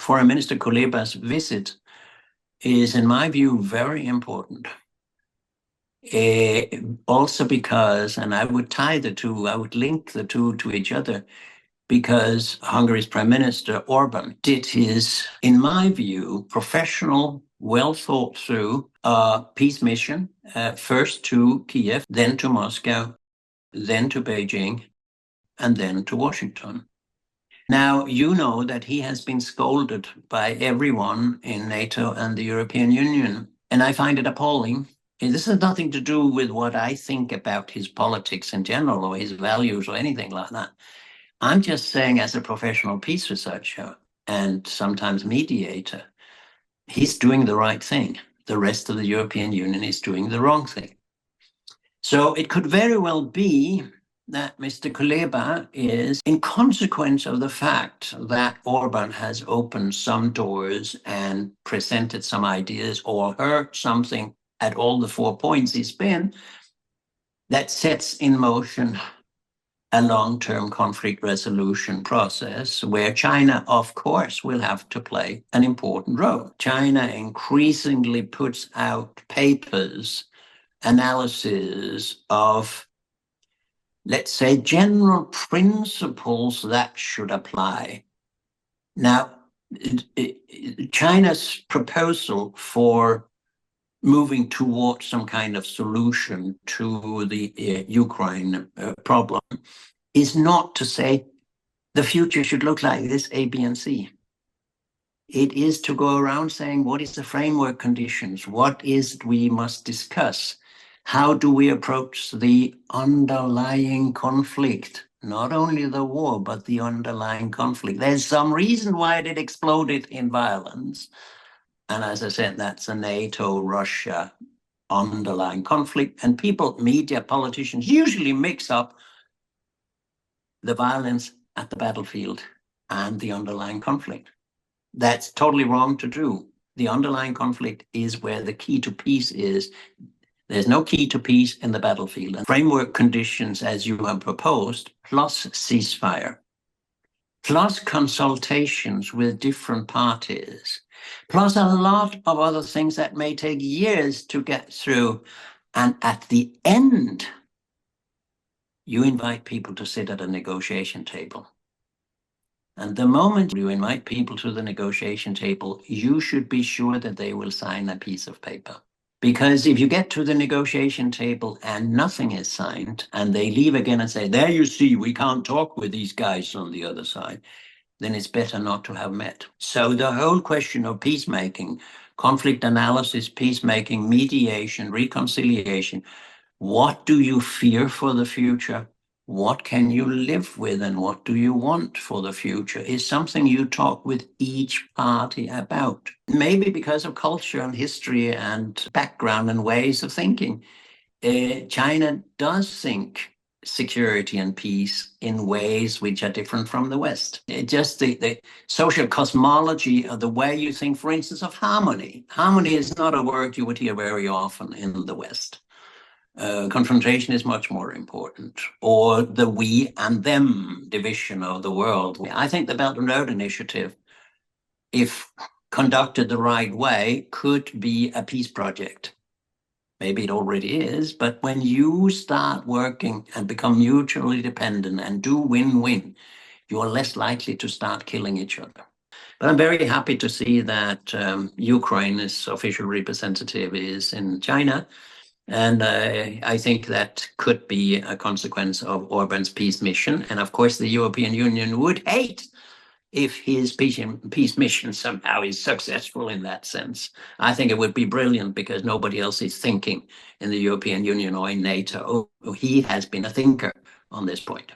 Foreign Minister Kuleba's visit is, in my view, very important. Also because, and I would tie the two, I would link the two to each other, because Hungary's Prime Minister Orban did his, in my view, professional, well thought through peace mission, first to Kiev, then to Moscow, then to Beijing, and then to Washington. Now, you know that he has been scolded by everyone in NATO and the European Union, and I find it appalling. And this has nothing to do with what I think about his politics in general or his values or anything like that. I'm just saying, as a professional peace researcher and sometimes mediator, he's doing the right thing. The rest of the European Union is doing the wrong thing. So it could very well be that Mr. Kuleba is, in consequence of the fact that Orban has opened some doors and presented some ideas or heard something at all the 4 points he's been, that sets in motion a long-term conflict resolution process where China, of course, will have to play an important role. China increasingly puts out papers, analysis of, let's say, general principles that should apply. Now, China's proposal for moving towards some kind of solution to the Ukraine problem is not to say the future should look like this, A, B, and C. It is to go around saying, what is the framework conditions? What is it we must discuss? How do we approach the underlying conflict? Not only the war, but the underlying conflict. There's some reason why it exploded in violence. And as I said, that's a NATO-Russia underlying conflict. And people, media, politicians usually mix up the violence at the battlefield and the underlying conflict. That's totally wrong to do. The underlying conflict is where the key to peace is. There's no key to peace in the battlefield. And framework conditions, as you have proposed, plus ceasefire, plus consultations with different parties, plus a lot of other things that may take years to get through. And at the end, you invite people to sit at a negotiation table. And the moment you invite people to the negotiation table, you should be sure that they will sign a piece of paper. Because if you get to the negotiation table and nothing is signed, and they leave again and say, there you see, we can't talk with these guys on the other side, then it's better not to have met. So the whole question of peacemaking, conflict analysis, peacemaking, mediation, reconciliation, what do you fear for the future? What can you live with, and what do you want for the future is something you talk with each party about. Maybe because of culture and history and background and ways of thinking, China does think security and peace in ways which are different from the West. Just the social cosmology of the way you think, for instance, of harmony. Harmony is not a word you would hear very often in the West. Confrontation is much more important, or the we and them division of the world. I think the Belt and Road Initiative, if conducted the right way, could be a peace project. Maybe it already is, but when you start working and become mutually dependent and do win-win, you are less likely to start killing each other. But I'm very happy to see that Ukraine's official representative is in China. And I think that could be a consequence of Orban's peace mission. And of course, the European Union would hate if his peace mission somehow is successful in that sense. I think it would be brilliant because nobody else is thinking in the European Union or in NATO. He has been a thinker on this point.